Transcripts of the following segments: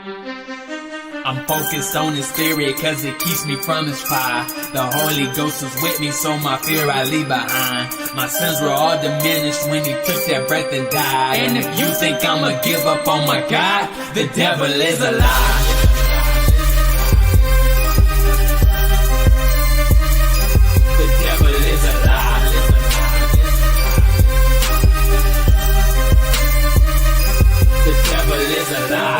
I'm focused on the spirit cause it keeps me from this fire. The Holy Ghost is with me, so my fear I leave behind. My sins were all diminished when he took that breath and died. And if you think I'ma give up on my God, the devil is a lie. The devil is a lie. The devil is a lie.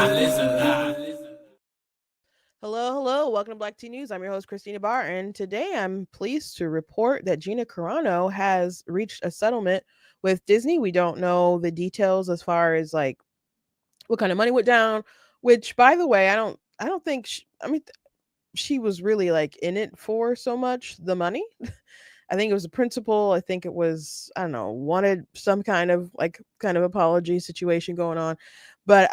Hello. Welcome to Black Tea News. I'm your host, Kristi Noem, and today I'm pleased to report that Gina Carano has reached a settlement with Disney. We don't know the details as far as like what kind of money went down, which, by the way, I don't think she was really like in it for so much the money. I think it was the principal. I think it was, I don't know, wanted some kind of apology situation going on. But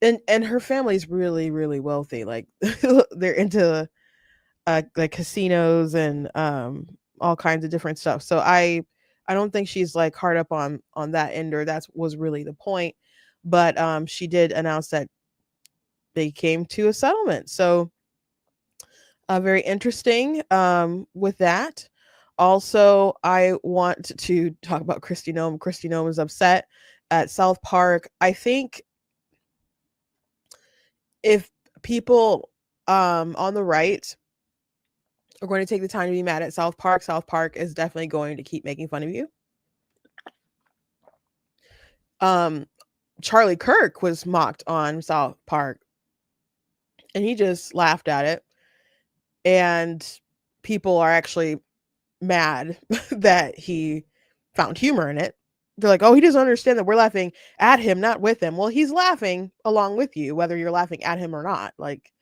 and her family's really, really wealthy. Like they're into like casinos and all kinds of different stuff. So I don't think she's like hard up on that end, or that was really the point. But she did announce that they came to a settlement. So very interesting with that. Also, I want to talk about Kristi Noem. Kristi Noem is upset at South Park. I think if people on the right are going to take the time to be mad at South Park is definitely going to keep making fun of you. Charlie Kirk was mocked on South Park, and he just laughed at it. And people are actually mad that he found humor in it. They're like, oh, he doesn't understand that we're laughing at him, not with him. Well, he's laughing along with you, whether you're laughing at him or not. Like,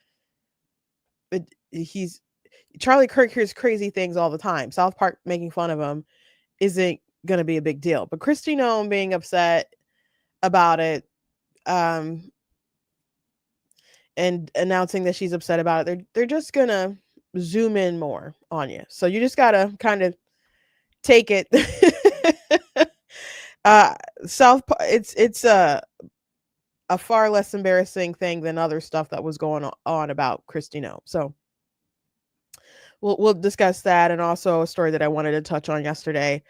Charlie Kirk hears crazy things all the time. South Park making fun of him isn't going to be a big deal. But Kristi Noem being upset about it, and announcing that she's upset about it, they're just going to zoom in more on you. So you just got to kind of take it. It's a far less embarrassing thing than other stuff that was going on about Kristi Noem. So we'll discuss that, and also a story that I wanted to touch on yesterday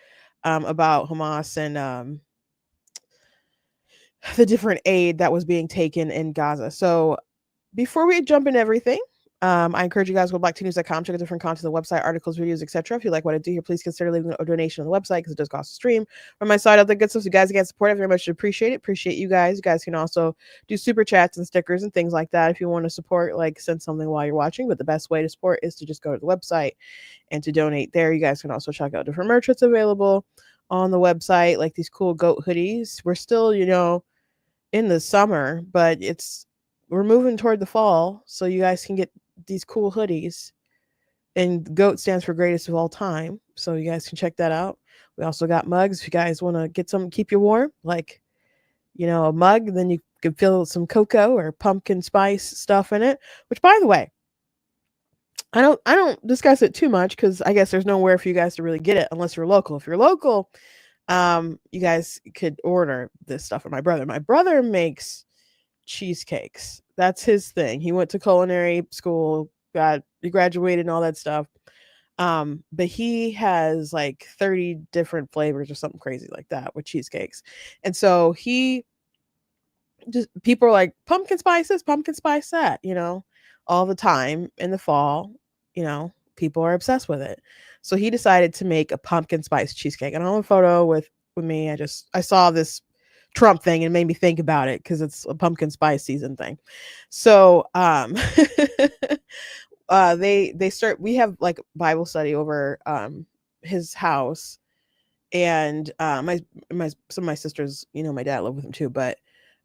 about Hamas and the different aid that was being taken in Gaza. So before we jump into everything, I encourage you guys to go to blackteanews.com, check out different content on the website, articles, videos, etc. If you like what I do here, please consider leaving a donation on the website because it does cost a stream. From my side, other good stuff, you guys can support it. Very much appreciate it. Appreciate you guys. You guys can also do super chats and stickers and things like that if you want to support, like send something while you're watching. But the best way to support is to just go to the website and to donate there. You guys can also check out different merch that's available on the website, like these cool goat hoodies. We're still, in the summer, but we're moving toward the fall, so you guys can get these cool hoodies. And GOAT stands for greatest of all time, so you guys can check that out. We also got mugs if you guys want to get some, keep you warm, like a mug. Then you can fill some cocoa or pumpkin spice stuff in it, which, by the way, I don't discuss it too much because I guess there's nowhere for you guys to really get it unless you're local. If you're local, you guys could order this stuff from my brother. My brother makes cheesecakes. That's his thing. He went to culinary school, he graduated and all that stuff. But he has like 30 different flavors or something crazy like that with cheesecakes. And so people are like, pumpkin spice this, pumpkin spice that, all the time in the fall, people are obsessed with it. So he decided to make a pumpkin spice cheesecake. And I have a photo with me. I saw this Trump thing and it made me think about it because it's a pumpkin spice season thing. So we have like Bible study over his house, and some of my sisters, my dad lived with him too, but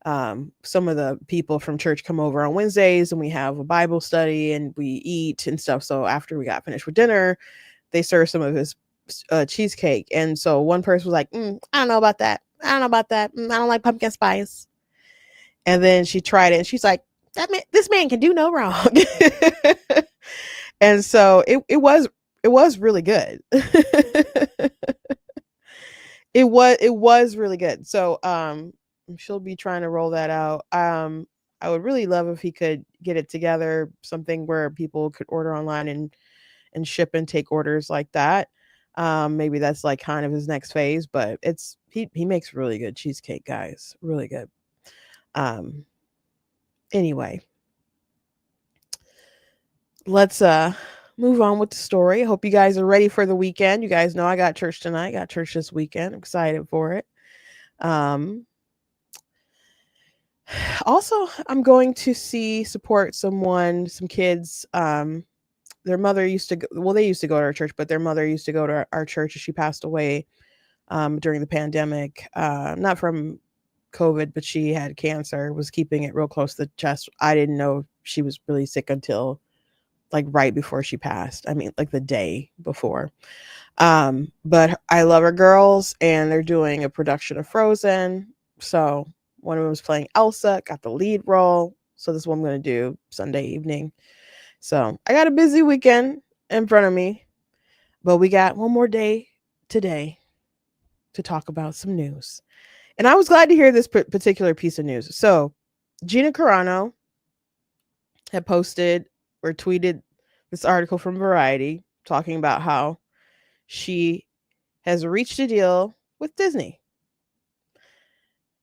some of the people from church come over on Wednesdays and we have a Bible study and we eat and stuff. So after we got finished with dinner, they served some of his cheesecake. And so one person was like, I don't know about that. I don't like pumpkin spice. And then she tried it and she's like, this man can do no wrong. And so it was really good. It was really good. So she'll be trying to roll that out. I would really love if he could get it together, something where people could order online and ship and take orders like that. Maybe that's like kind of his next phase, but he makes really good cheesecake, guys. Really good. Um anyway, let's move on with the story. I hope you guys are ready for the weekend. You guys know I got church tonight, got church this weekend. I'm excited for it. Um Also, I'm going to support some kids. Their mother used to go, well, they used to go to our church, but their mother used to go to our church. She passed away during the pandemic, not from COVID, but she had cancer, was keeping it real close to the chest. I didn't know she was really sick until like right before she passed. I mean, like the day before. But I love her girls, and they're doing a production of Frozen. So one of them was playing Elsa, got the lead role. So this is what I'm going to do Sunday evening. So I got a busy weekend in front of me, but we got one more day today to talk about some news. And I was glad to hear this particular piece of news. So Gina Carano had posted or tweeted this article from Variety talking about how she has reached a deal with Disney.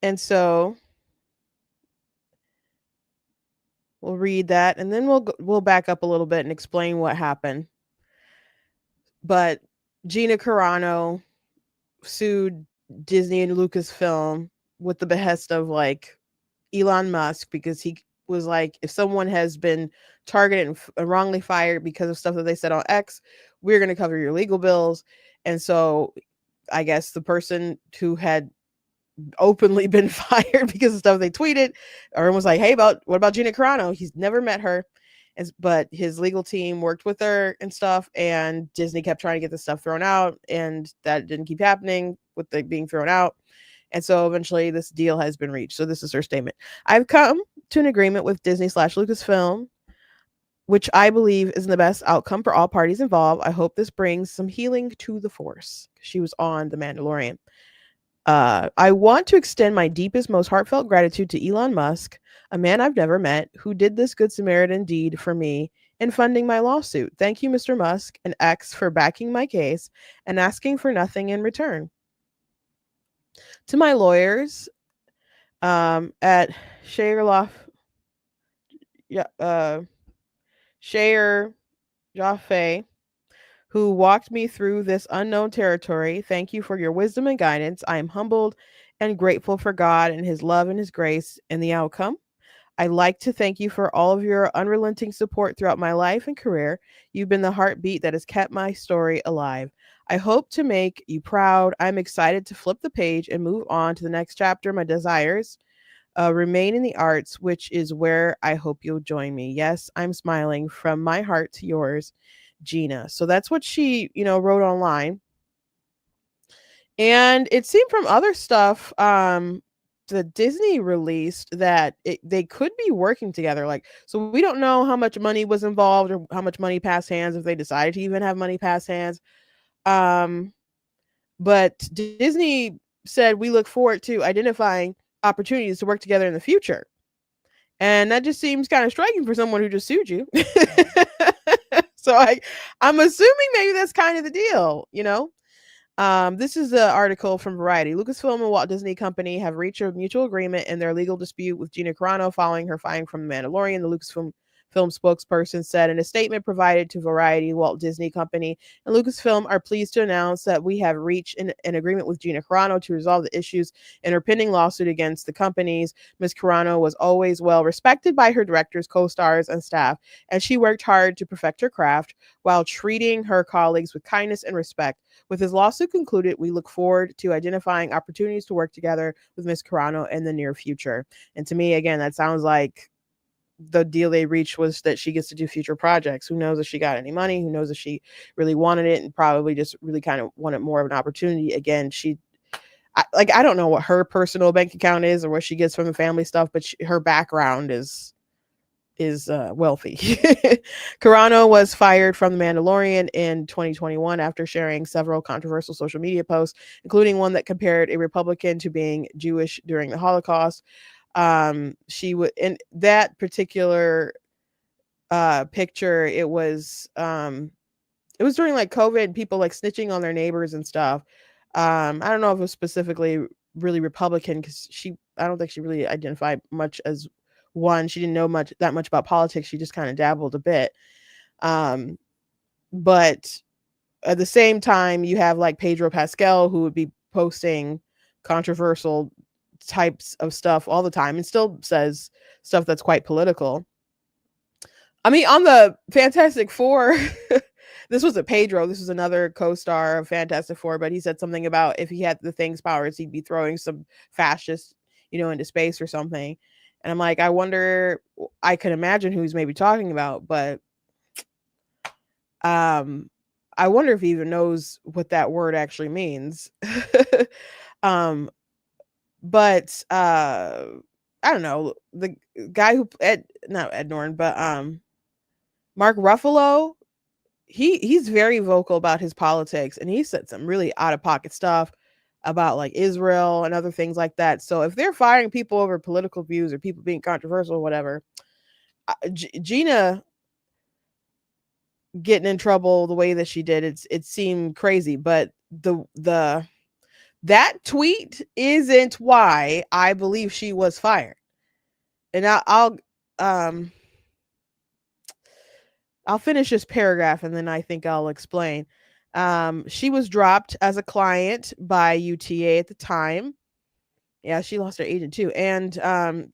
And so we'll read that, and then we'll back up a little bit and explain what happened. But Gina Carano sued Disney and Lucasfilm with the behest of like Elon Musk, because he was like, if someone has been targeted and wrongly fired because of stuff that they said on X, we're going to cover your legal bills. And so I guess the person who had openly been fired because of stuff they tweeted, everyone was like, hey, what about Gina Carano? He's never met her. But his legal team worked with her and stuff, and Disney kept trying to get the stuff thrown out, and that didn't keep happening with it being thrown out. And so eventually this deal has been reached. So this is her statement. I've come to an agreement with Disney/Lucasfilm, which I believe is the best outcome for all parties involved. I hope this brings some healing to the Force. She was on The Mandalorian. I want to extend my deepest, most heartfelt gratitude to Elon Musk, a man I've never met, who did this good Samaritan deed for me in funding my lawsuit. Thank you, Mr. Musk and X, for backing my case and asking for nothing in return. To my lawyers at Shayer Jaffe, who walked me through this unknown territory, thank you for your wisdom and guidance. I am humbled and grateful for God and his love and his grace in the outcome. I'd like to thank you for all of your unrelenting support throughout my life and career. You've been the heartbeat that has kept my story alive. I hope to make you proud. I'm excited to flip the page and move on to the next chapter. My desires remain in the arts, which is where I hope you'll join me. Yes, I'm smiling from my heart to yours, Gina. So that's what she, wrote online. And it seemed from other stuff the Disney released that they could be working together. Like, so we don't know how much money was involved or how much money passed hands, if they decided to even have money pass hands. But Disney said, we look forward to identifying opportunities to work together in the future. And that just seems kind of striking for someone who just sued you. So I'm assuming maybe that's kind of the deal, This is the article from Variety. Lucasfilm and Walt Disney Company have reached a mutual agreement in their legal dispute with Gina Carano following her firing from The Mandalorian. The Lucasfilm spokesperson said in a statement provided to Variety, Walt Disney Company and Lucasfilm are pleased to announce that we have reached an agreement with Gina Carano to resolve the issues in her pending lawsuit against the companies. Ms. Carano was always well respected by her directors, co-stars, and staff, and she worked hard to perfect her craft while treating her colleagues with kindness and respect. With his lawsuit concluded, we look forward to identifying opportunities to work together with Ms. Carano in the near future. And to me, again, that sounds like the deal they reached was that she gets to do future projects. Who knows if she got any money? Who knows if she really wanted it and probably just really kind of wanted more of an opportunity. Again, I don't know what her personal bank account is or what she gets from the family stuff, but her background is wealthy. Carano was fired from The Mandalorian in 2021 after sharing several controversial social media posts, including one that compared a Republican to being Jewish during the Holocaust. She would, in that particular picture, it was during like COVID, people like snitching on their neighbors and stuff. I don't know if it was specifically really Republican, because I don't think she really identified much as one. She didn't know that much about politics. She just kind of dabbled a bit. But at the same time, you have like Pedro Pascal, who would be posting controversial types of stuff all the time and still says stuff that's quite political. I mean, on the Fantastic Four, this wasn't Pedro. This was another co-star of Fantastic Four, but he said something about if he had the Thing's powers, he'd be throwing some fascists, into space or something. And I'm like, I wonder, I can imagine who he's maybe talking about, but I wonder if he even knows what that word actually means. But I don't know. The guy who not Ed Norton, but Mark Ruffalo, he's very vocal about his politics, and he said some really out of pocket stuff about like Israel and other things like that. So if they're firing people over political views or people being controversial or whatever, Gina getting in trouble the way that she did, it seemed crazy. But that tweet isn't why I believe she was fired. And I'll finish this paragraph and then I think I'll explain. She was dropped as a client by UTA at the time. Yeah, she lost her agent too. And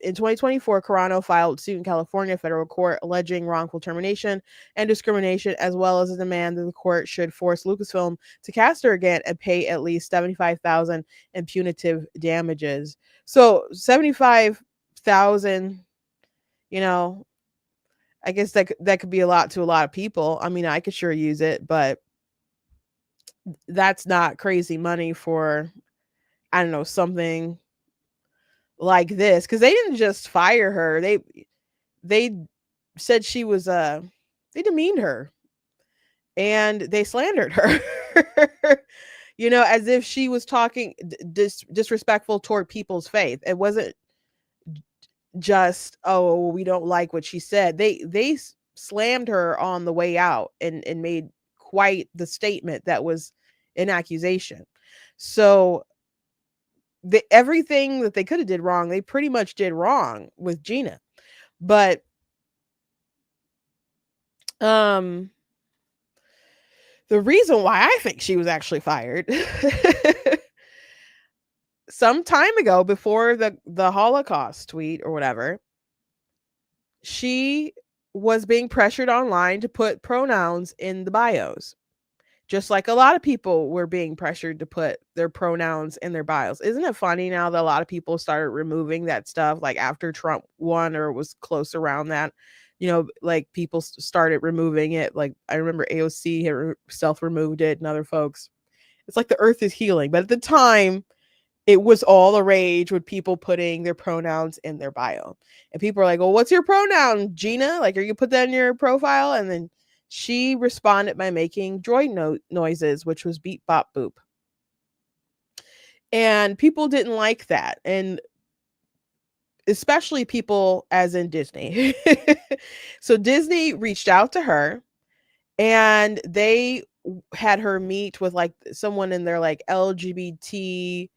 in 2024, Carano filed suit in California federal court alleging wrongful termination and discrimination, as well as a demand that the court should force Lucasfilm to cast her again and pay at least $75,000 in punitive damages. So $75,000, I guess that could be a lot to a lot of people. I mean, I could sure use it, but that's not crazy money for, I don't know, something like this, because they didn't just fire her. They said she was they demeaned her and they slandered her. As if she was talking disrespectful toward people's faith. It wasn't just, oh, we don't like what she said. They slammed her on the way out and made quite the statement that was an accusation. So everything that they could have did wrong, they pretty much did wrong with Gina. But the reason why I think she was actually fired some time ago, before the Holocaust tweet or whatever, she was being pressured online to put pronouns in the bios. Just like a lot of people were being pressured to put their pronouns in their bios. Isn't it funny now that a lot of people started removing that stuff, like after Trump won or was close around that, like people started removing it. Like I remember AOC had self-removed it and other folks. It's like the earth is healing. But at the time, it was all the rage with people putting their pronouns in their bio. And people are like, well, what's your pronoun, Gina? Like, are you put that in your profile? And then she responded by making droid noises, which was beep, bop, boop. And people didn't like that. And especially people as in Disney. So Disney reached out to her and they had her meet with like someone in their like LGBT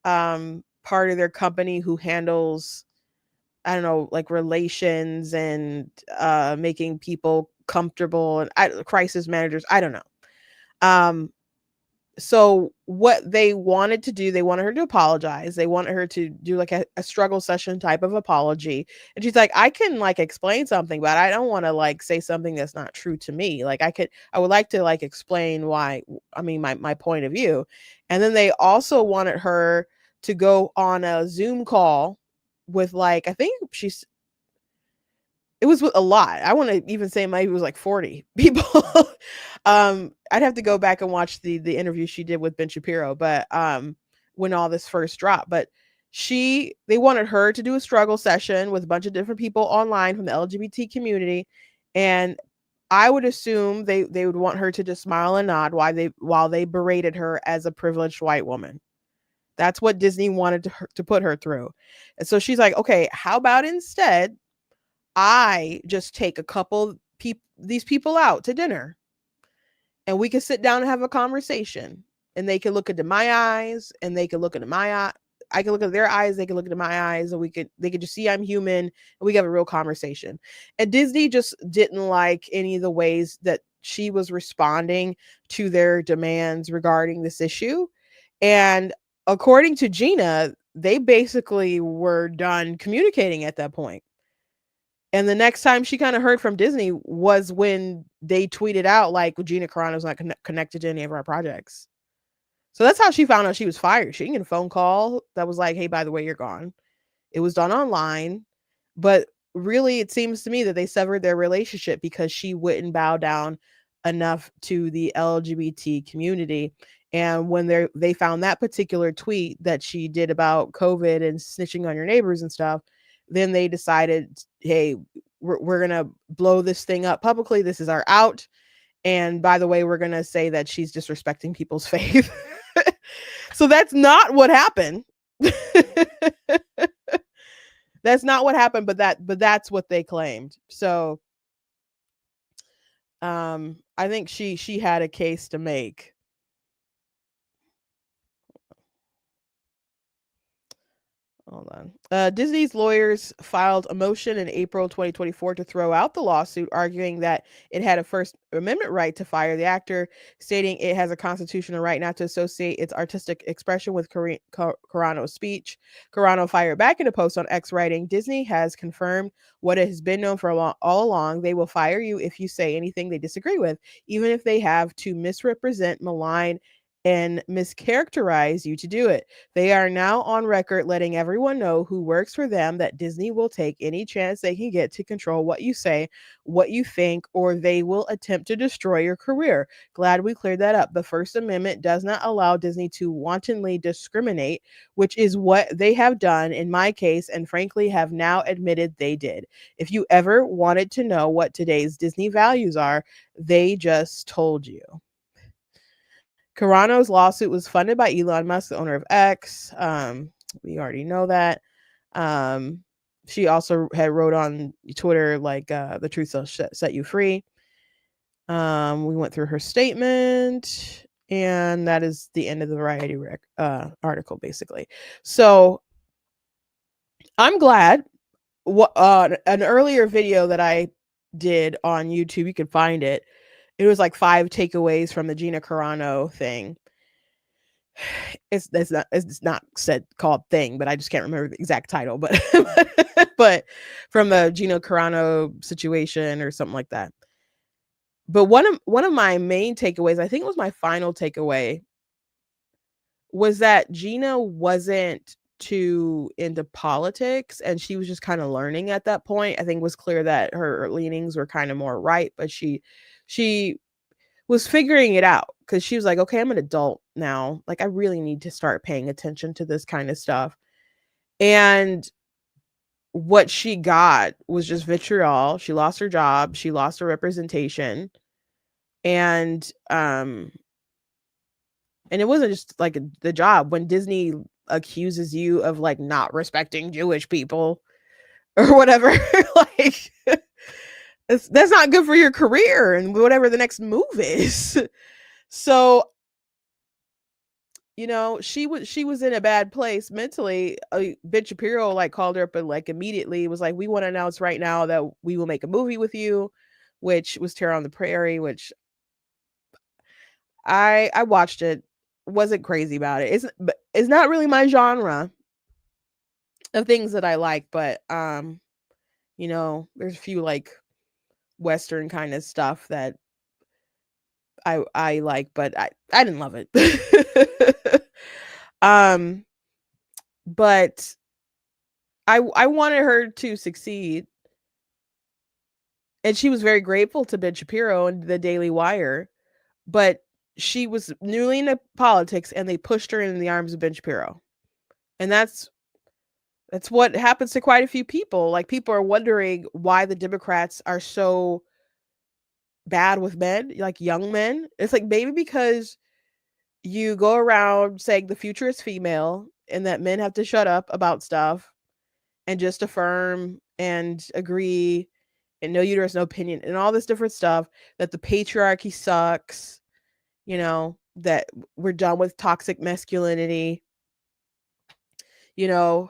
part of their company who handles, I don't know, like relations and making people comfortable and crisis managers. I don't know. So what they wanted to do, they wanted her to apologize. They wanted her to do like a struggle session type of apology. And she's like, I can like explain something, but I don't want to like say something that's not true to me. Like I would like to like explain why, I mean, my point of view. And then they also wanted her to go on a Zoom call with like, I think it was a lot. I want to even say maybe it was like 40 people. I'd have to go back and watch the interview she did with Ben Shapiro, but when all this first dropped. But they wanted her to do a struggle session with a bunch of different people online from the LGBT community. And I would assume they would want her to just smile and nod while they berated her as a privileged white woman. That's what Disney wanted to put her through. And so she's like, okay, how about instead I just take a couple these people out to dinner and we can sit down and have a conversation, and they can look into my eyes and they can look into my eye. I can look at their eyes, they can look into my eyes, and they could just see I'm human, and we can have a real conversation. And Disney just didn't like any of the ways that she was responding to their demands regarding this issue. And according to Gina, they basically were done communicating at that point. And the next time she kind of heard from Disney was when they tweeted out like Gina Carano's not connected to any of our projects. So that's how she found out she was fired. She didn't get a phone call that was like, hey, by the way, you're gone. It was done online. But really, it seems to me that they severed their relationship because she wouldn't bow down enough to the LGBT community. And when they found that particular tweet that she did about COVID and snitching on your neighbors and stuff, then they decided, hey, we're going to blow this thing up publicly. This is our out. And by the way, we're going to say that she's disrespecting people's faith. So that's not what happened. That's not what happened, but that's what they claimed. So I think she had a case to make. Hold on. Disney's lawyers filed a motion in April 2024 to throw out the lawsuit, arguing that it had a First Amendment right to fire the actor, stating it has a constitutional right not to associate its artistic expression with Carano's speech. Carano fired back in a post on X, writing, Disney has confirmed what has been known for all along. They will fire you if you say anything they disagree with, even if they have to misrepresent, malign, and mischaracterize you to do it. They are now on record letting everyone know who works for them that Disney will take any chance they can get to control what you say, what you think, or they will attempt to destroy your career. Glad we cleared that up. The First Amendment does not allow Disney to wantonly discriminate, which is what they have done in my case, and frankly have now admitted they did. If you ever wanted to know what today's Disney values are, they just told you. Carano's lawsuit was funded by Elon Musk, the owner of X. We already know that. She also had wrote on Twitter like the truth will set you free. We went through her statement, and that is the end of the Variety article, basically. So I'm glad. An earlier video that I did on YouTube, you can find it. It was like 5 takeaways from the Gina Carano thing. It's not said called thing, but I just can't remember the exact title. But but from the Gina Carano situation or something like that. But one of my main takeaways, I think it was my final takeaway, was that Gina wasn't too into politics, and she was just kind of learning at that point. I think it was clear that her leanings were kind of more right, but she was figuring it out because she was like, okay, I'm an adult now. Like, I really need to start paying attention to this kind of stuff. And what she got was just vitriol. She lost her job. She lost her representation. And it wasn't just like the job. When Disney accuses you of like not respecting Jewish people or whatever, like that's not good for your career and whatever the next move is. So, you know, she was in a bad place mentally. Ben Shapiro like called her up and like immediately was like, we want to announce right now that we will make a movie with you, which was Terror on the Prairie, which I watched it, wasn't crazy about it. It's not really my genre of things that I like, but you know, there's a few like Western kind of stuff that I like, but I didn't love it. But I wanted her to succeed, and she was very grateful to Ben Shapiro and the Daily Wire, but she was newly into politics, and they pushed her in the arms of Ben Shapiro, and that's what happens to quite a few people. Like, people are wondering why the Democrats are so bad with men, like young men. It's like maybe because you go around saying the future is female and that men have to shut up about stuff and just affirm and agree and no uterus, no opinion, and all this different stuff, that the patriarchy sucks, that we're done with toxic masculinity, you know,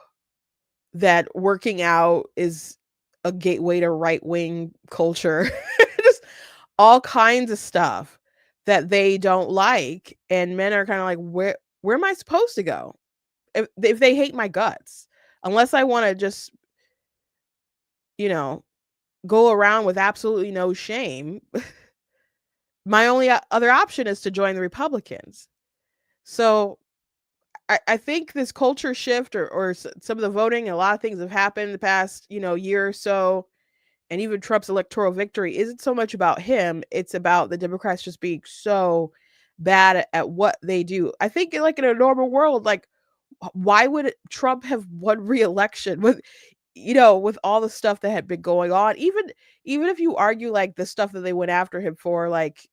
that working out is a gateway to right wing culture. Just all kinds of stuff that they don't like. And men are kind of like, where am I supposed to go? If they hate my guts, unless I want to just, you know, go around with absolutely no shame, my only other option is to join the Republicans. So I think this culture shift or some of the voting, a lot of things have happened in the past, year or so. And even Trump's electoral victory isn't so much about him. It's about the Democrats just being so bad at what they do. I think like in a normal world, like why would Trump have won re-election with all the stuff that had been going on? Even if you argue like the stuff that they went after him for, like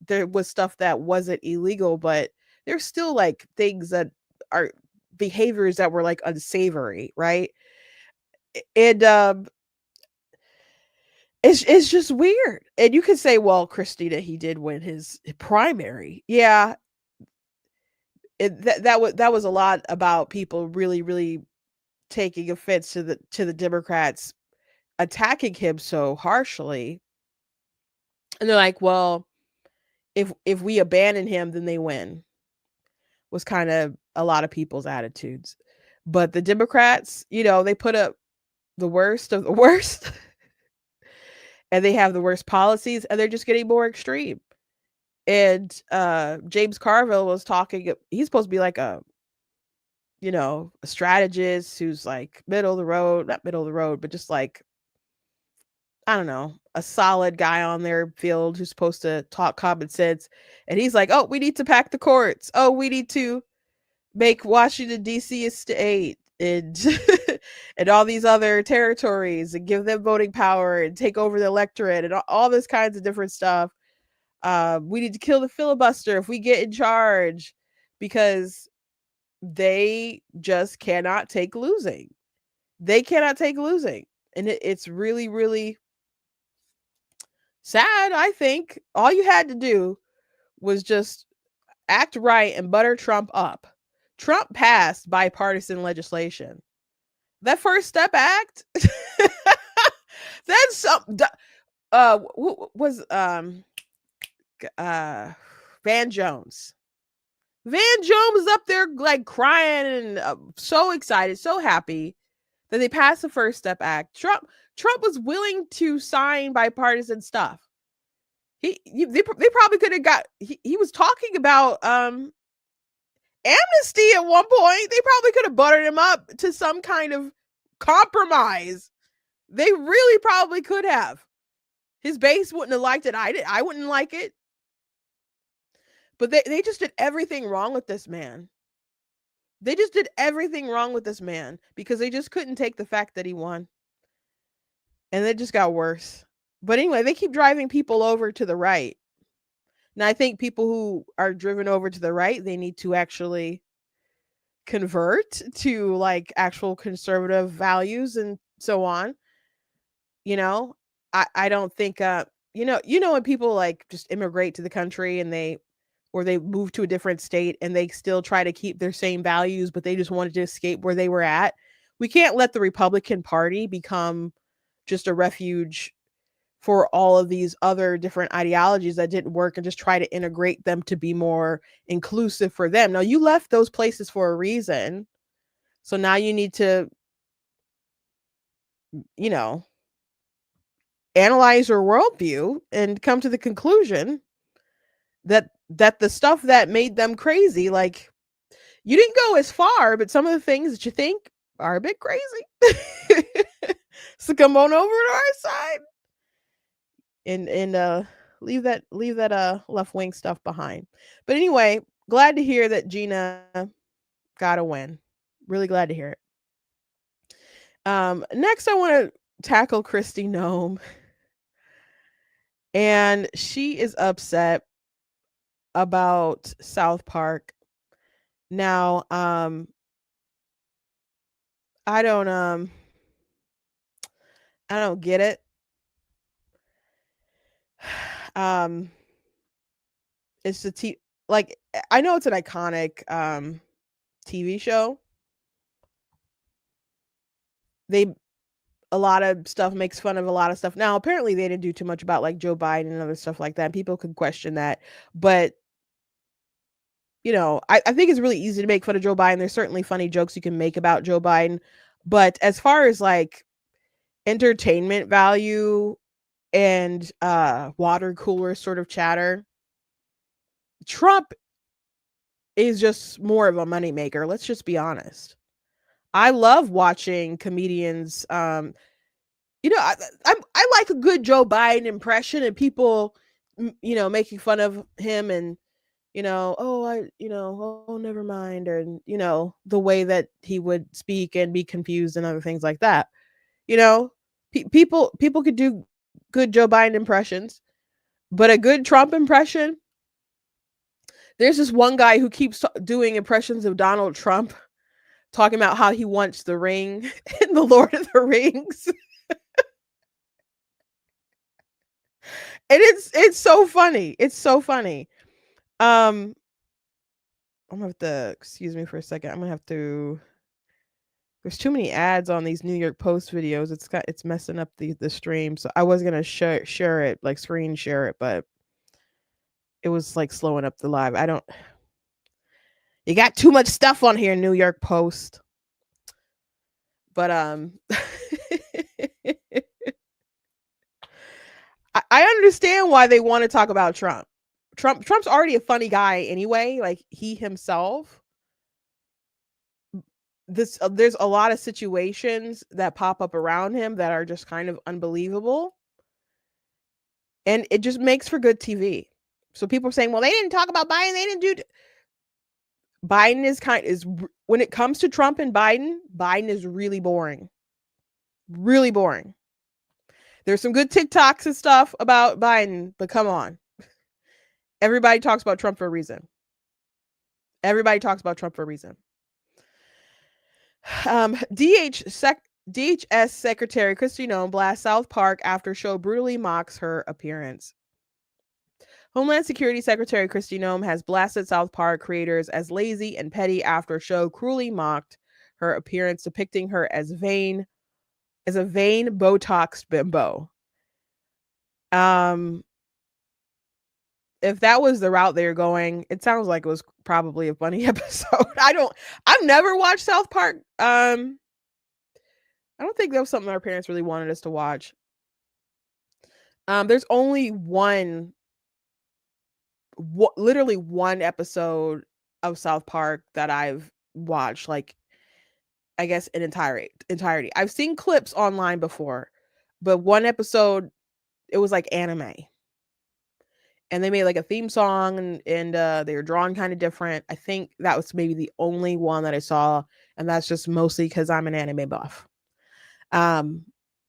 there was stuff that wasn't illegal, but there's still like things that are behaviors that were like unsavory, right? And it's just weird. And you could say, well, Christina, he did win his primary. Yeah, that was a lot about people really, really taking offense to the Democrats attacking him so harshly. And they're like, well, if we abandon him, then they win. Was kind of a lot of people's attitudes. But the Democrats, they put up the worst of the worst and they have the worst policies and they're just getting more extreme. And James Carville was talking, he's supposed to be like a strategist who's like middle of the road, not middle of the road, but just like, I don't know, a solid guy on their field who's supposed to talk common sense. And he's like, oh, we need to pack the courts. Oh, we need to make Washington, D.C. a state and and all these other territories and give them voting power and take over the electorate and all this kinds of different stuff. We need to kill the filibuster if we get in charge, because they just cannot take losing. They cannot take losing. And it's really, really sad. I think all you had to do was just act right and butter Trump up. Trump passed bipartisan legislation. That First Step Act, that's some was Van Jones. Van Jones was up there like crying and so excited, so happy that they passed the First Step Act. Trump was willing to sign bipartisan stuff. They probably could have got. He was talking about amnesty at one point. They probably could have buttered him up to some kind of compromise. They really probably could have. His base wouldn't have liked it. I wouldn't like it. But they just did everything wrong with this man. They just did everything wrong with this man because they just couldn't take the fact that he won. And it just got worse. But anyway, they keep driving people over to the right. Now, I think people who are driven over to the right, they need to actually convert to like actual conservative values and so on. I don't think when people like just immigrate to the country and they move to a different state and they still try to keep their same values, but they just wanted to escape where they were at. We can't let the Republican Party become just a refuge for all of these other different ideologies that didn't work and just try to integrate them to be more inclusive for them. Now, you left those places for a reason. So now you need to, analyze your worldview and come to the conclusion that the stuff that made them crazy, like, you didn't go as far, but some of the things that you think are a bit crazy. So come on over to our side and leave that left wing stuff behind. But anyway, glad to hear that Gina got a win. Really glad to hear it. Next I want to tackle Kristi Noem. And she is upset about South Park. Now, I don't I don't get it. Um it's the like I know it's an iconic TV show. They a lot of stuff makes fun of a lot of stuff. Now, apparently they didn't do too much about like Joe Biden and other stuff like that. People could question that. But I think it's really easy to make fun of Joe Biden. There's certainly funny jokes you can make about Joe Biden. But as far as like entertainment value and water cooler sort of chatter, Trump is just more of a moneymaker. Let's just be honest. I love watching comedians. I like a good Joe Biden impression and people, making fun of him and oh, never mind, or the way that he would speak and be confused and other things like that. You know, people could do good Joe Biden impressions, but a good Trump impression. There's this one guy who keeps doing impressions of Donald Trump, talking about how he wants the ring in the Lord of the Rings. And it's so funny. It's so funny. I'm gonna have to excuse me for a second. I'm gonna have to. There's too many ads on these New York Post videos. It's messing up the stream. So I was gonna share it, like screen share it, but it was like slowing up the live. I don't. You got too much stuff on here, New York Post. But I understand why they want to talk about Trump. Trump's already a funny guy anyway, like he himself. There's a lot of situations that pop up around him that are just kind of unbelievable, and it just makes for good TV. So people are saying, "Well, they didn't talk about Biden. They didn't do." Biden is when it comes to Trump and Biden is really boring, really boring. There's some good TikToks and stuff about Biden, but come on, everybody talks about Trump for a reason. Everybody talks about Trump for a reason. DHS Secretary Kristi Noem blasts South Park after show brutally mocks her appearance. Homeland Security Secretary Kristi Noem has blasted South Park creators as lazy and petty after show cruelly mocked her appearance, depicting her as a vain Botoxed bimbo. If that was the route they were going, it sounds like it was probably a funny episode. I've never watched South Park. I don't think that was something our parents really wanted us to watch. There's only literally one episode of South Park that I've watched, like, I guess in entirety. I've seen clips online before, but one episode, it was like anime. And they made like a theme song and they were drawn kind of different. I think that was maybe the only one that I saw, and that's just mostly because I'm an anime buff. But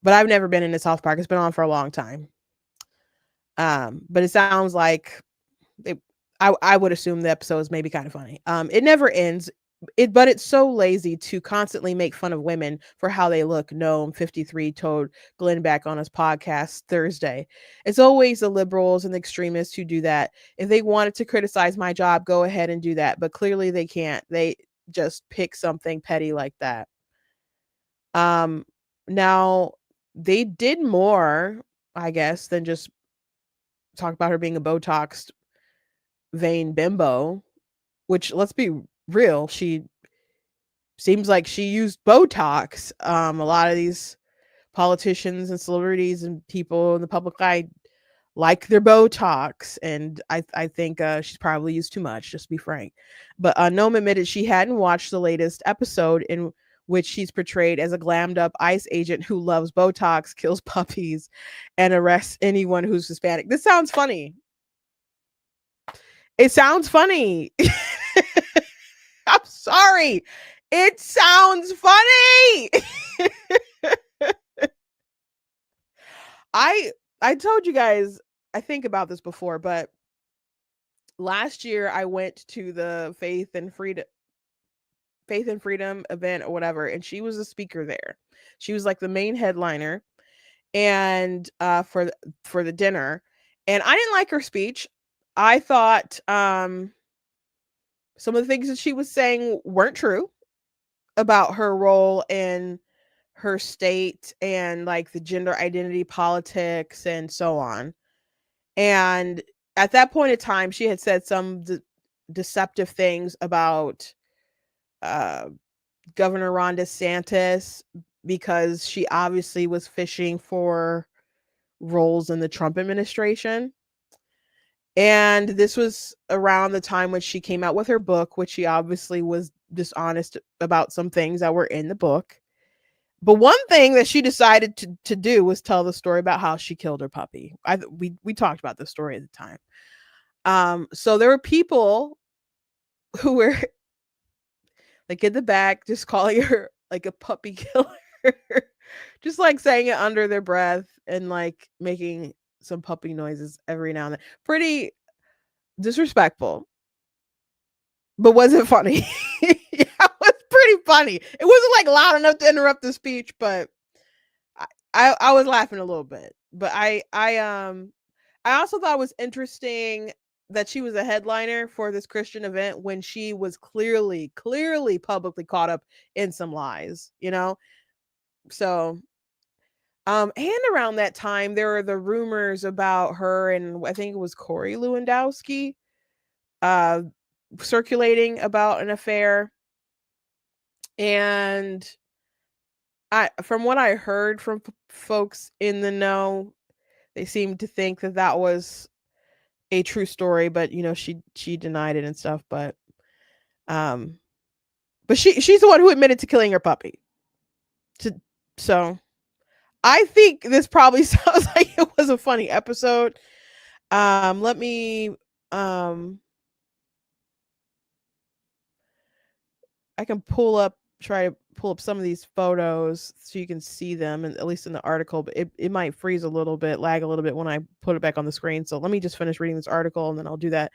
I've never been into South Park. It's been on for a long time. But it sounds like I would assume the episode is maybe kind of funny. It never ends. But it's so lazy to constantly make fun of women for how they look. Noam 53 told Glenn Beck on his podcast Thursday. It's always the liberals and the extremists who do that. If they wanted to criticize my job, go ahead and do that. But clearly they can't. They just pick something petty like that. Now they did more, I guess, than just talk about her being a Botoxed vain bimbo, which, let's be real, she seems like she used Botox. A lot of these politicians and celebrities and people in the public eye like their Botox, and I think she's probably used too much, just to be frank. But Noam admitted she hadn't watched the latest episode in which she's portrayed as a glammed up ICE agent who loves Botox, kills puppies, and arrests anyone who's Hispanic. This sounds funny. It sounds funny. I'm sorry. It sounds funny. I told you guys, I think about this before, but last year I went to the Faith and Freedom event or whatever, and she was a speaker there. She was like the main headliner, and for the dinner, and I didn't like her speech. I thought some of the things that she was saying weren't true about her role in her state and like the gender identity politics and so on. And at that point in time, she had said some deceptive things about uh, Governor Ron DeSantis because she obviously was fishing for roles in the Trump administration. And this was around the time when she came out with her book, which she obviously was dishonest about some things that were in the book. But one thing that she decided to do was tell the story about how she killed her puppy. We talked about the story at the time. So there were people who were like in the back just calling her like a puppy killer, just like saying it under their breath and like making some puppy noises every now and then. Pretty disrespectful, but was it funny? Yeah, it was pretty funny. It wasn't like loud enough to interrupt the speech, but I was laughing a little bit. But I also thought it was interesting that she was a headliner for this Christian event when she was clearly publicly caught up in some lies, you know? So and around that time there were the rumors about her and I think it was Corey Lewandowski uh circulating about an affair. And from what I heard from folks in the know, they seemed to think that that was a true story, but you know, she denied it and stuff. Um, but she's the one who admitted to killing her puppy. So I think this probably sounds like it was a funny episode. Let me I can try to pull up some of these photos so you can see them, and at least in the article, but it might freeze a little bit, lag a little bit when I put it back on the screen. So let me just finish reading this article and then I'll do that.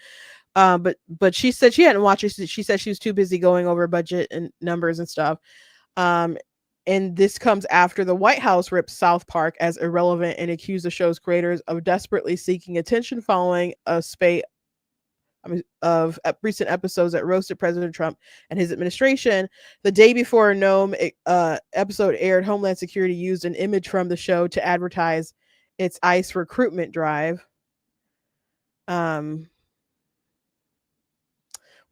But she said she hadn't watched it. She said she was too busy going over budget and numbers and stuff. Um, and this comes after the White House ripped South Park as irrelevant and accused the show's creators of desperately seeking attention following a spate of recent episodes that roasted President Trump and his administration. The day before Noem episode aired, Homeland Security used an image from the show to advertise its ICE recruitment drive.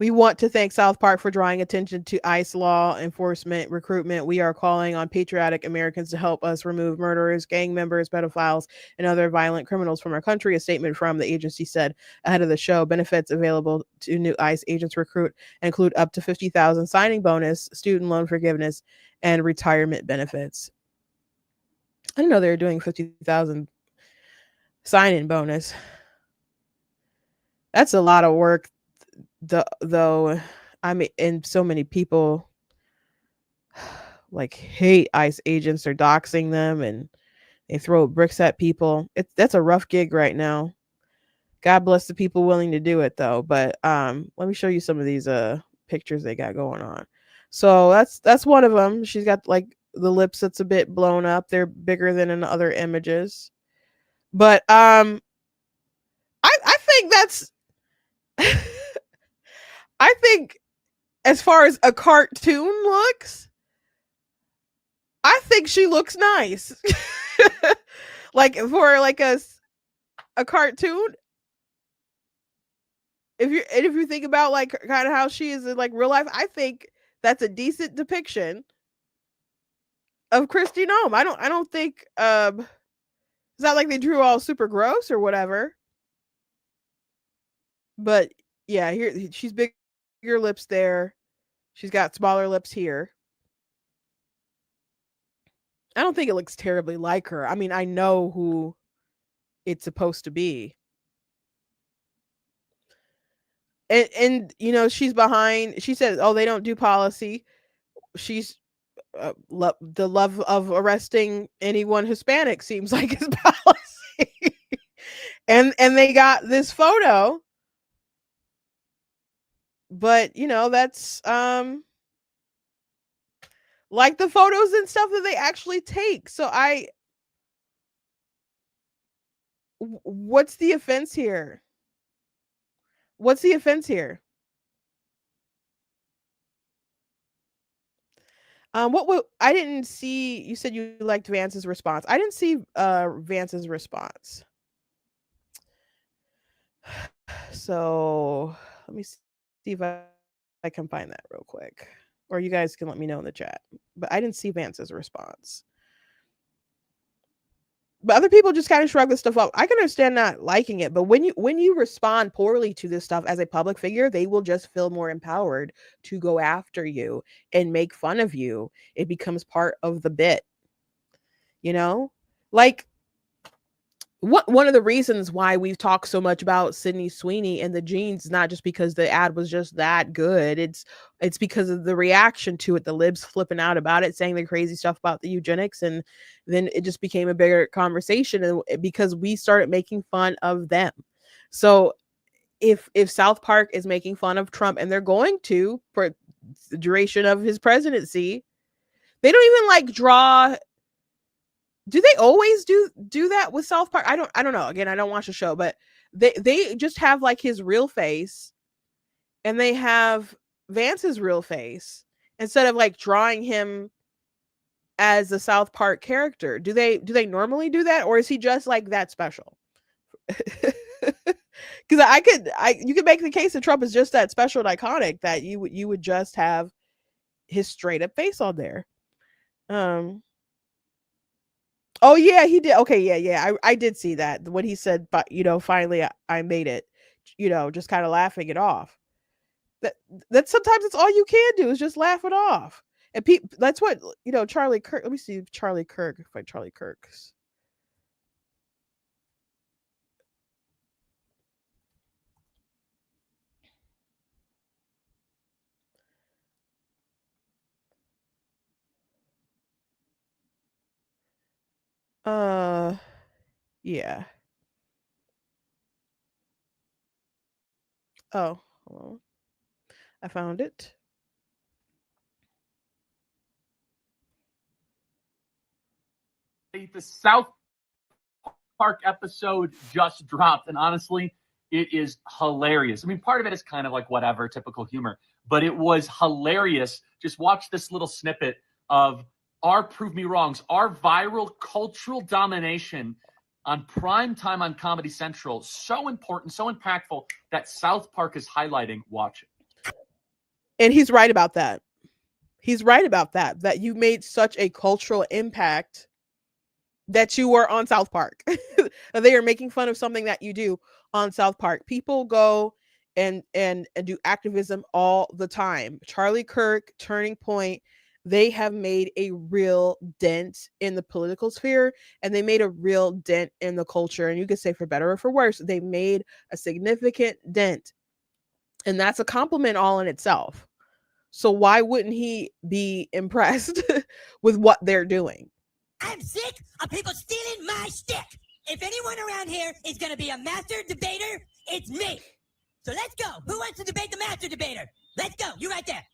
We want to thank South Park for drawing attention to ICE law enforcement recruitment. We are calling on patriotic Americans to help us remove murderers, gang members, pedophiles, and other violent criminals from our country. A statement from the agency said ahead of the show. Benefits available to new ICE agents recruit include up to $50,000 signing bonus, student loan forgiveness, and retirement benefits. I didn't know they were doing $50,000 sign-in bonus. That's a lot of work. Though I mean, and so many people like hate ICE agents or doxing them and they throw bricks at people. That's a rough gig right now. God bless the people willing to do it though. But let me show you some of these pictures they got going on. So that's one of them. She's got like the lips that's a bit blown up. They're bigger than in other images. But I think that's I think as far as a cartoon looks, I think she looks nice. Like for like a cartoon. If you think about like kind of how she is in like real life, I think that's a decent depiction of Kristi Noem. I don't think it's not like they drew all super gross or whatever. But yeah, here she's bigger lips there. She's got smaller lips here. I don't think it looks terribly like her. I mean, I know who it's supposed to be. And you know, she's behind, she said, oh, they don't do policy. She's the love of arresting anyone Hispanic seems like his policy. and they got this photo But that's like the photos and stuff that they actually take. So what's the offense here? What's the offense here? What I didn't see. You said you liked Vance's response. I didn't see Vance's response. So let me see if I can find that real quick, or you guys can let me know in the chat. But I didn't see Vance's response. But other people just kind of shrug this stuff off. I can understand not liking it, but when you respond poorly to this stuff as a public figure, they will just feel more empowered to go after you and make fun of you. It becomes part of the bit, like one of the reasons why we've talked so much about Sydney Sweeney and the jeans, not just because the ad was just that good. It's because of the reaction to it, the libs flipping out about it, saying the crazy stuff about the eugenics, and then it just became a bigger conversation, and because we started making fun of them. So if South Park is making fun of Trump, and they're going to for the duration of his presidency, they don't even like draw. Do they always do that with South Park? I don't know. Again, I don't watch the show, but they just have like his real face, and they have Vance's real face instead of like drawing him as a South Park character. Do they normally do that, or is he just like that special? Because you could make the case that Trump is just that special and iconic that you would just have his straight up face on there. Oh yeah, he did. Okay, yeah. I did see that when he said, but finally I made it. Just kind of laughing it off. That sometimes it's all you can do is just laugh it off. And that's what Charlie Kirk. Let me see if Charlie Kirk. Find Charlie Kirk's. Yeah. Oh, hold on. I found it. The South Park episode just dropped, and honestly, it is hilarious. I mean, part of it is kind of like whatever, typical humor, but it was hilarious. Just watch this little snippet of our Prove Me Wrongs, our viral cultural domination on prime time on Comedy Central. So important, so impactful that South Park is highlighting. Watch it. And he's right about that. He's right about that you made such a cultural impact that you were on South Park. They are making fun of something that you do on South Park. People go and do activism all the time. Charlie Kirk, Turning Point, they have made a real dent in the political sphere, and they made a real dent in the culture. And you could say for better or for worse, they made a significant dent. And that's a compliment all in itself. So why wouldn't he be impressed with what they're doing? I'm sick of people stealing my stick. If anyone around here is going to be a master debater, it's me. So let's go. Who wants to debate the master debater? Let's go. You right there.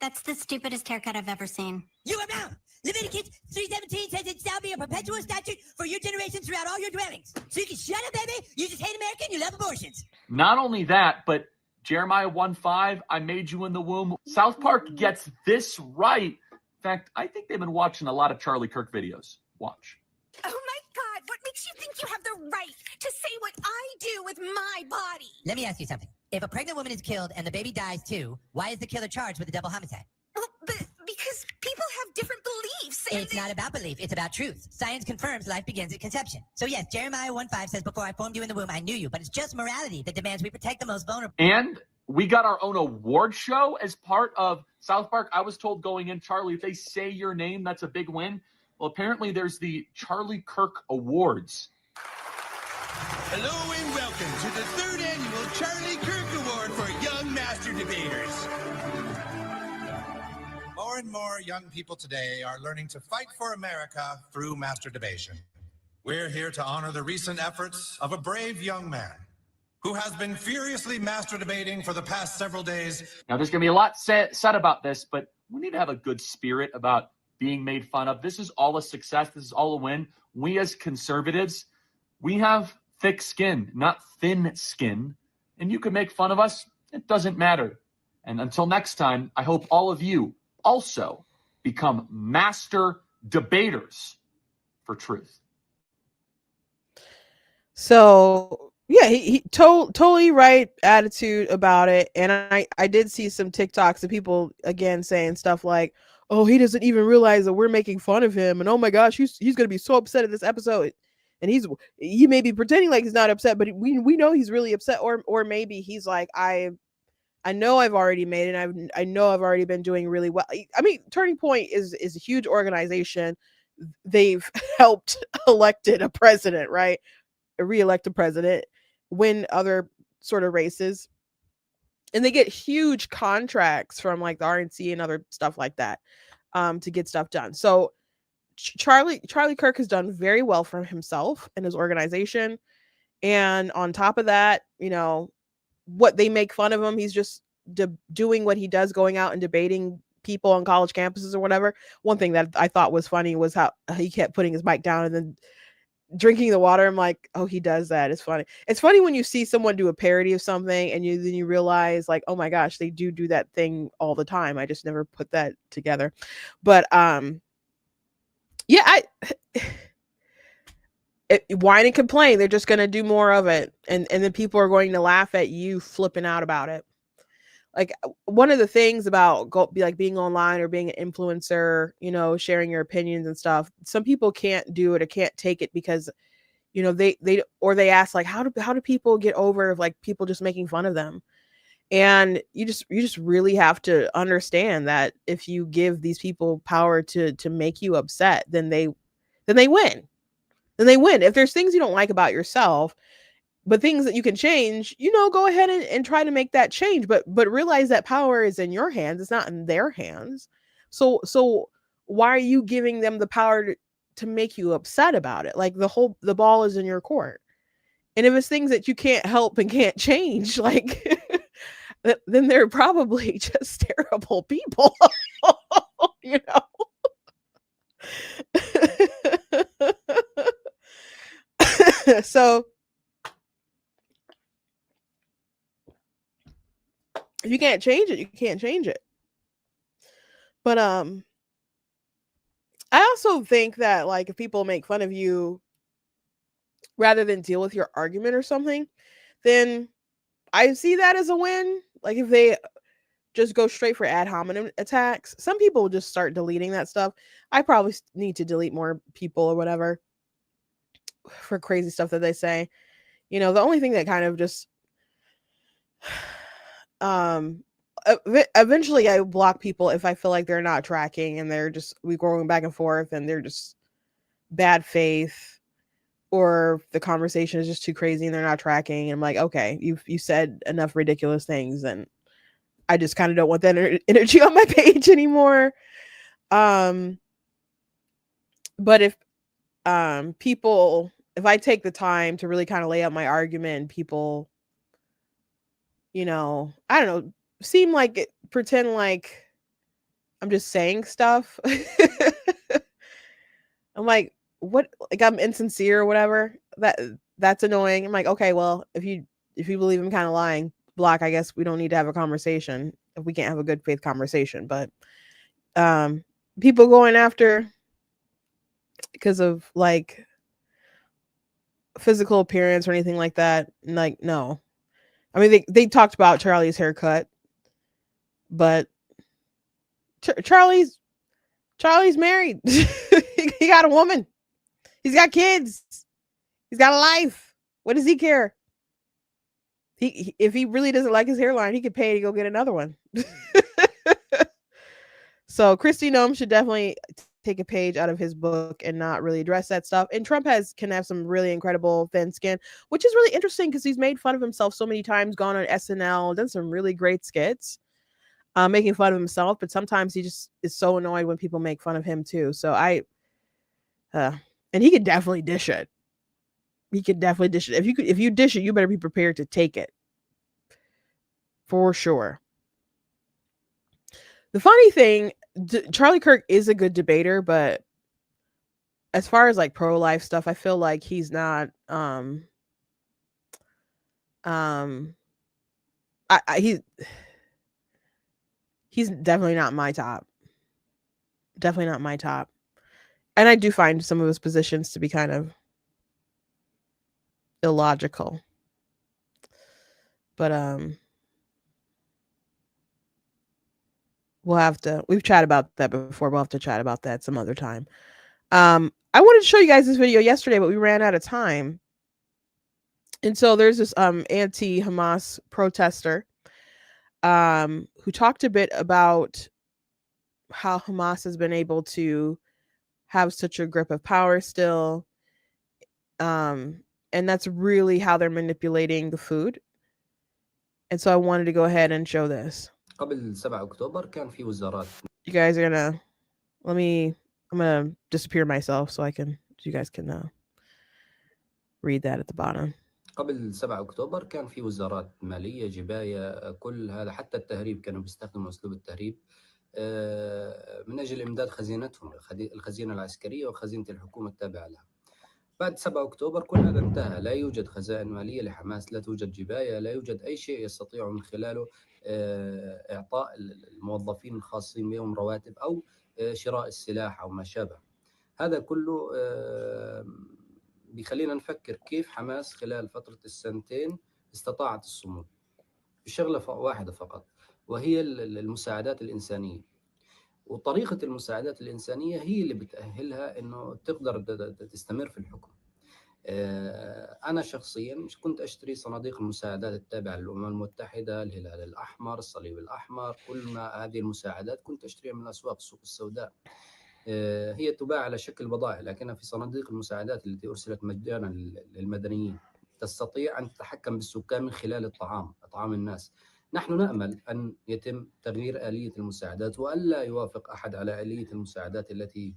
That's the stupidest haircut I've ever seen. You are bound. Leviticus 3:17 says it shall be a perpetual statute for your generations throughout all your dwellings. So you can shut up, baby. You just hate America and you love abortions. Not only that, but Jeremiah 1:5, I made you in the womb. South Park gets this right. In fact, I think they've been watching a lot of Charlie Kirk videos. Watch. Oh my God, what makes you think you have the right to say what I do with my body? Let me ask you something. If a pregnant woman is killed and the baby dies too, why is the killer charged with a double homicide? Well, but because people have different beliefs. It's not about belief, it's about truth. Science confirms life begins at conception. So yes, Jeremiah 1:5 says, before I formed you in the womb, I knew you. But it's just morality that demands we protect the most vulnerable. And we got our own award show as part of South Park. I was told going in, Charlie, if they say your name, that's a big win. Well, apparently there's the Charlie Kirk Awards. Hello and welcome to the 3rd annual Charlie Kirk Award for Young Master Debaters. More and more young people today are learning to fight for America through masturbation. We're here to honor the recent efforts of a brave young man who has been furiously master debating for the past several days. Now, there's going to be a lot said about this, but we need to have a good spirit about being made fun of. This is all a success. This is all a win. We as conservatives, we have thick skin, not thin skin. And you can make fun of us. It doesn't matter. And until next time, I hope all of you also become master debaters for truth. So yeah, he totally right attitude about it. And I did see some TikToks of people again saying stuff like, oh, he doesn't even realize that we're making fun of him, and oh my gosh, he's gonna be so upset at this episode. And he may be pretending like he's not upset, but we know he's really upset, or maybe he's like, I know I've already made it. I know I've already been doing really well. I mean, Turning Point is a huge organization. They've helped elected a president, right? Re-elect a president, win other sort of races, and they get huge contracts from like the RNC and other stuff like that to get stuff done. So Charlie Kirk has done very well for himself and his organization. And on top of that, you know, what they make fun of him, he's just doing what he does, going out and debating people on college campuses or whatever. One thing that I thought was funny was how he kept putting his mic down and then drinking the water. I'm like, oh, he does that. It's funny. It's funny when you see someone do a parody of something and then you realize like, oh my gosh, they do that thing all the time. I just never put that together. But yeah, whine and complain. They're just going to do more of it. And then people are going to laugh at you flipping out about it. Like one of the things about being online or being an influencer, you know, sharing your opinions and stuff, some people can't do it or can't take it because, you know, they ask like, how do people get over like people just making fun of them? And you just really have to understand that if you give these people power to make you upset, then they win. Then they win. If there's things you don't like about yourself, but things that you can change, you know, go ahead and try to make that change. But realize that power is in your hands. It's not in their hands. So why are you giving them the power to make you upset about it? Like the ball is in your court. And if it's things that you can't help and can't change, like then they're probably just terrible people, you know? So if you can't change it, you can't change it. But I also think that like if people make fun of you rather than deal with your argument or something, then I see that as a win. Like if they just go straight for ad hominem attacks, some people will just start deleting that stuff. I probably need to delete more people or whatever for crazy stuff that they say. You know, the only thing that kind of just eventually I block people if I feel like they're not tracking and we going back and forth and they're just bad faith, or the conversation is just too crazy and they're not tracking. And I'm like, okay, you said enough ridiculous things and I just kind of don't want that energy on my page anymore. But if I take the time to really kind of lay out my argument and people, you know, I don't know, pretend like I'm just saying stuff. I'm like, what? Like I'm insincere or whatever. That's annoying. I'm like, okay, well, if you believe I'm kind of lying, block. I guess we don't need to have a conversation if we can't have a good faith conversation. But people going after because of like physical appearance or anything like that, like no. I mean, they talked about Charlie's haircut, but Charlie's married. He got a woman. He's got kids. He's got a life. What does he care? If he really doesn't like his hairline, he could pay to go get another one. So Kristi Noem should definitely take a page out of his book and not really address that stuff. And Trump can have some really incredible thin skin, which is really interesting because he's made fun of himself so many times, gone on SNL, done some really great skits, making fun of himself. But sometimes he just is so annoyed when people make fun of him too. So and he could definitely dish it. he could definitely dish it. If you dish it, you better be prepared to take it. For sure. The funny thing, Charlie Kirk is a good debater, but as far as like pro-life stuff, I feel like he's not um he's definitely not my top. Definitely not my top. And I do find some of his positions to be kind of illogical. But we've chatted about that before. We'll have to chat about that some other time. I wanted to show you guys this video yesterday, but we ran out of time. And so there's this anti-Hamas protester who talked a bit about how Hamas has been able to have such a grip of power still. And that's really how they're manipulating the food. And so I wanted to go ahead and show this. قبل 7 أكتوبر كان في وزارات. You guys are gonna I'm gonna disappear myself so you guys can read that at the bottom. قبل 7 أكتوبر كان في وزارات مالية جباية كل هذا، حتى التهريب كانوا بيستخدموا أسلوب التهريب من أجل إمداد خزينتهم، الخزينة العسكرية وخزينة الحكومة التابعة لها. بعد 7 أكتوبر كل هذا انتهى، لا يوجد خزائن مالية لحماس، لا توجد جباية، لا يوجد أي شيء يستطيعوا من خلاله إعطاء الموظفين الخاصين بهم رواتب أو شراء السلاح أو ما شابه. هذا كله بيخلينا نفكر كيف حماس خلال فترة السنتين استطاعت الصمود بشغلة واحدة فقط، وهي المساعدات الإنسانية. وطريقة المساعدات الإنسانية هي اللي بتأهلها إنه تقدر تستمر في الحكم. أنا شخصياً كنت أشتري صناديق المساعدات التابعة للأمم المتحدة، الهلال الأحمر، الصليب الأحمر، كل ما هذه المساعدات كنت أشتريها من الأسواق، السوق السوداء. هي تباع على شكل بضائع، لكنها في صناديق المساعدات التي أرسلت مجانا للمدنيين. تستطيع أن تتحكم بالسكان من خلال إطعام الناس. نحن نأمل أن يتم تغيير آلية المساعدات وألا يوافق أحد على آلية المساعدات التي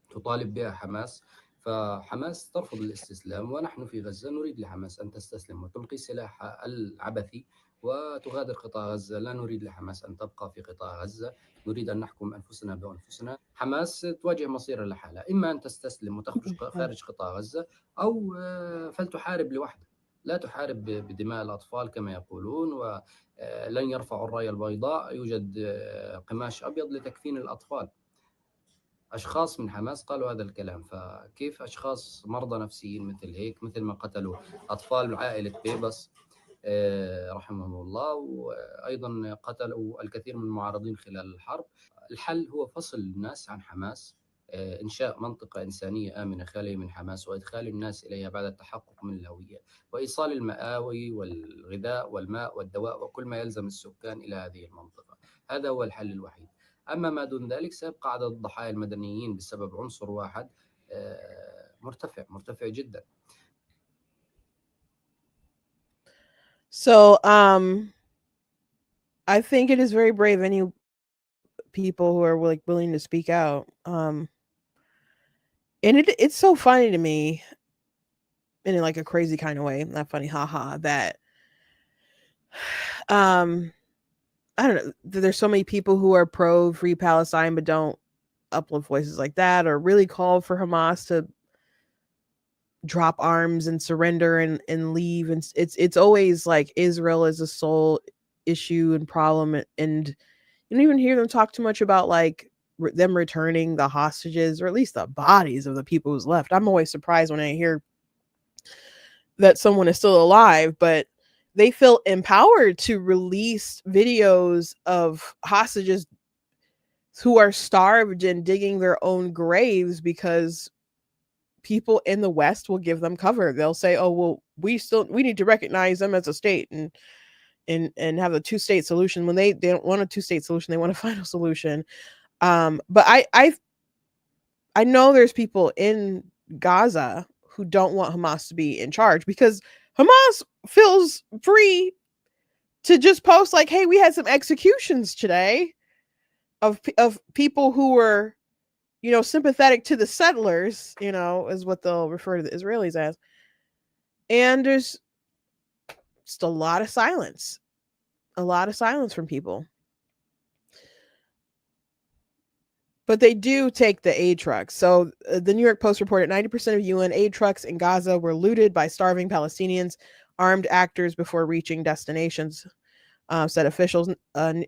تطالب بها حماس. فحماس ترفض الاستسلام، ونحن في غزة نريد لحماس أن تستسلم وتلقي سلاحها العبثي وتغادر قطاع غزة. لا نريد لحماس أن تبقى في قطاع غزة، نريد أن نحكم أنفسنا بأنفسنا. حماس تواجه مصيرها لحالها، إما أن تستسلم وتخرج خارج قطاع غزة، أو فلتحارب لوحدها. لا تحارب بدماء الأطفال كما يقولون، ولن يرفعوا الراية البيضاء. يوجد قماش أبيض لتكفين الأطفال. أشخاص من حماس قالوا هذا الكلام، فكيف أشخاص مرضى نفسيين مثل هيك، مثل ما قتلوا أطفال عائلة بيبس رحمهم الله، وأيضا قتلوا الكثير من المعارضين خلال الحرب. الحل هو فصل الناس عن حماس، إنشاء منطقة إنسانية آمنة خالية من حماس، وإدخال الناس إليها بعد التحقق من الهوية، وإيصال المآوي والغذاء والماء والدواء وكل ما يلزم السكان إلى هذه المنطقة. هذا هو الحل الوحيد. أما ما دون ذلك سيبقى عدد الضحايا المدنيين بسبب عنصر واحد مرتفع جدا. So I think it is very brave any people who are like willing to speak out. And it's so funny to me in like a crazy kind of way, not funny, haha, that I don't know, there's so many people who are pro free Palestine but don't uplift voices like that or really call for Hamas to drop arms and surrender and leave. And it's always like Israel is a sole issue and problem, and you don't even hear them talk too much about like them returning the hostages or at least the bodies of the people who's left. I'm always surprised when I hear that someone is still alive, but they feel empowered to release videos of hostages who are starved and digging their own graves because people in the West will give them cover. They'll say, "Oh, well, we need to recognize them as a state and have a two-state solution." When they don't want a two-state solution, they want a final solution. But I know there's people in Gaza who don't want Hamas to be in charge because Hamas feels free to just post like, "Hey, we had some executions today of people who were, sympathetic to the settlers," is what they'll refer to the Israelis as. And there's just a lot of silence from people. But they do take the aid trucks. So the New York Post reported 90% of UN aid trucks in Gaza were looted by starving Palestinians, armed actors before reaching destinations, said officials. Nearly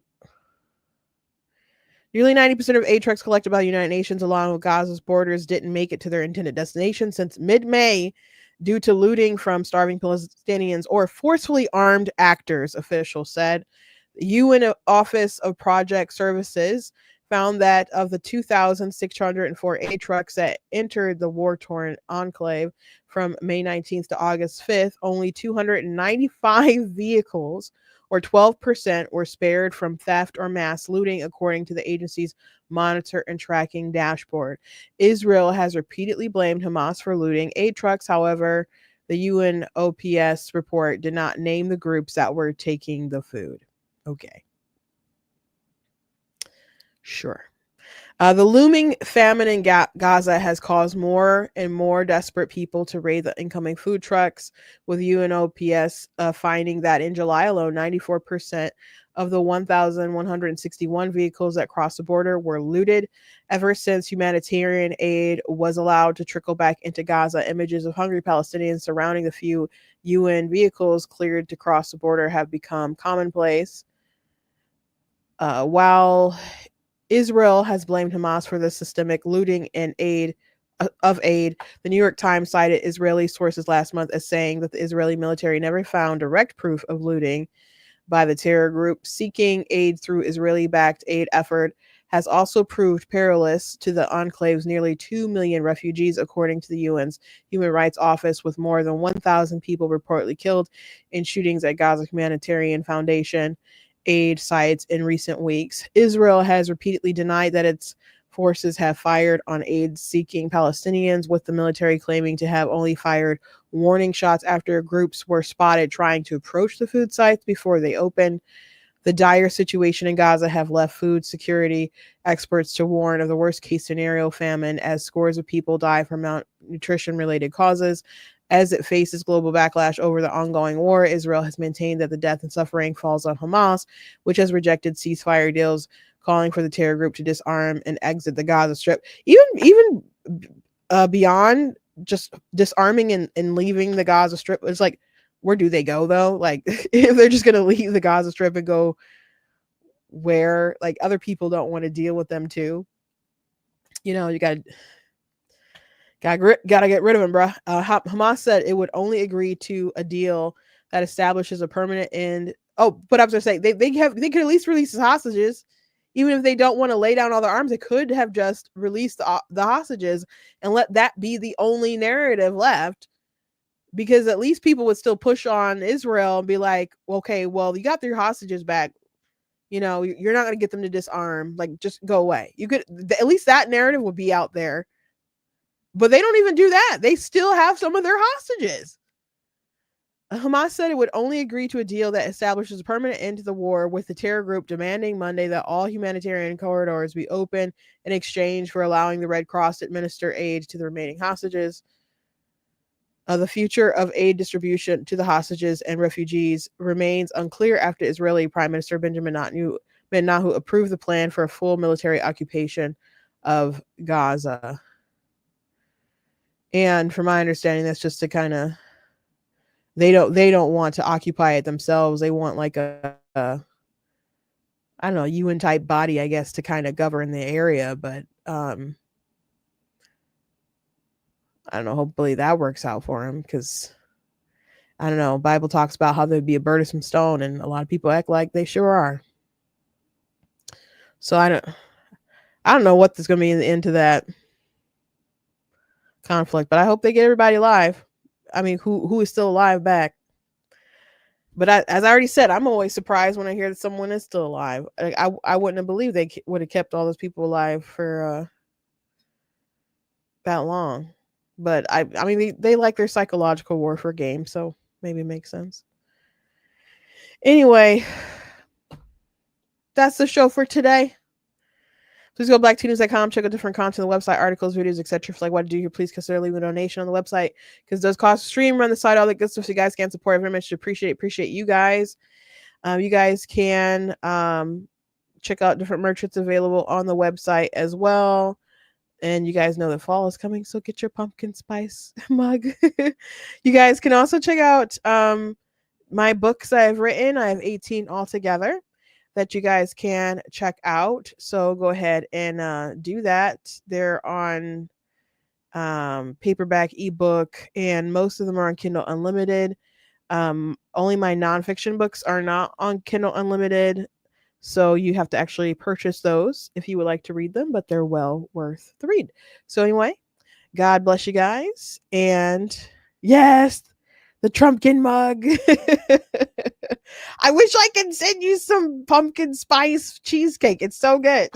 90% of aid trucks collected by the United Nations along with Gaza's borders didn't make it to their intended destination since mid-May due to looting from starving Palestinians or forcefully armed actors, officials said. The UN Office of Project Services found that of the 2,604 aid trucks that entered the war-torn enclave from May 19th to August 5th, only 295 vehicles, or 12%, were spared from theft or mass looting, according to the agency's monitor and tracking dashboard. Israel has repeatedly blamed Hamas for looting aid trucks. However, the UNOPS report did not name the groups that were taking the food. Okay. Sure. The looming famine in Gaza has caused more and more desperate people to raid the incoming food trucks, with UNOPS finding that in July alone, 94% of the 1,161 vehicles that crossed the border were looted. Ever since humanitarian aid was allowed to trickle back into Gaza, images of hungry Palestinians surrounding the few UN vehicles cleared to cross the border have become commonplace. While Israel has blamed Hamas for the systemic looting and aid. The New York Times cited Israeli sources last month as saying that the Israeli military never found direct proof of looting by the terror group. Seeking aid through Israeli-backed aid effort has also proved perilous to the enclave's nearly 2 million refugees, according to the UN's Human Rights Office, with more than 1,000 people reportedly killed in shootings at Gaza Humanitarian Foundation aid sites in recent weeks. Israel has repeatedly denied that its forces have fired on aid-seeking Palestinians, with the military claiming to have only fired warning shots after groups were spotted trying to approach the food sites before they opened. The dire situation in Gaza have left food security experts to warn of the worst-case scenario famine as scores of people die from malnutrition-related causes. As it faces global backlash over the ongoing war, Israel has maintained that the death and suffering falls on Hamas, which has rejected ceasefire deals, calling for the terror group to disarm and exit the Gaza Strip. Even beyond just disarming and leaving the Gaza Strip, it's like, where do they go though? Like, if they're just going to leave the Gaza Strip and go where, like, other people don't want to deal with them too. You know, you gotta get rid of him, bro. Hamas said it would only agree to a deal that establishes a permanent end. Oh, but I was gonna say they could at least release the hostages, even if they don't want to lay down all their arms. They could have just released the hostages and let that be the only narrative left, because at least people would still push on Israel and be like, okay, well, you got your hostages back. You know, you're not gonna get them to disarm. Like, just go away. You could at least that narrative would be out there. But they don't even do that. They still have some of their hostages. Hamas said it would only agree to a deal that establishes a permanent end to the war, with the terror group demanding Monday that all humanitarian corridors be open in exchange for allowing the Red Cross to administer aid to the remaining hostages. The future of aid distribution to the hostages and refugees remains unclear after Israeli Prime Minister Benjamin Netanyahu approved the plan for a full military occupation of Gaza. And from my understanding, that's just to kind of, they don't want to occupy it themselves. They want like a I don't know, UN type body, I guess, to kind of govern the area. But I don't know. Hopefully that works out for him, because I don't know. Bible talks about how there'd be a burdensome stone, and a lot of people act like they sure are. So I don't know what there's going to be in the end to that conflict, but I hope they get everybody alive. I mean, who is still alive back. But as I already said, I'm always surprised when I hear that someone is still alive. I wouldn't have believed they would have kept all those people alive for that long. But I mean, they like their psychological warfare game, so maybe it makes sense. Anyway, that's the show for today. Please go blacktenews.com, check out different content on the website, articles, videos, etc. If you like what to do here, please consider leaving a donation on the website because those costs stream, run the site, all that good stuff. So you guys can support. I very much appreciate you guys. You guys can check out different merch that's available on the website as well. And you guys know that fall is coming, so get your pumpkin spice mug. You guys can also check out my books I've written. I have 18 altogether that you guys can check out. So go ahead and do that. They're on paperback, ebook, and most of them are on Kindle Unlimited. Only my nonfiction books are not on Kindle Unlimited. So you have to actually purchase those if you would like to read them, but they're well worth the read. So anyway, God bless you guys. And yes, the Trumpkin mug. I wish I could send you some pumpkin spice cheesecake. It's so good.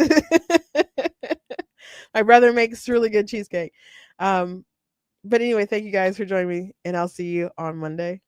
My brother makes really good cheesecake. But anyway, thank you guys for joining me, and I'll see you on Monday.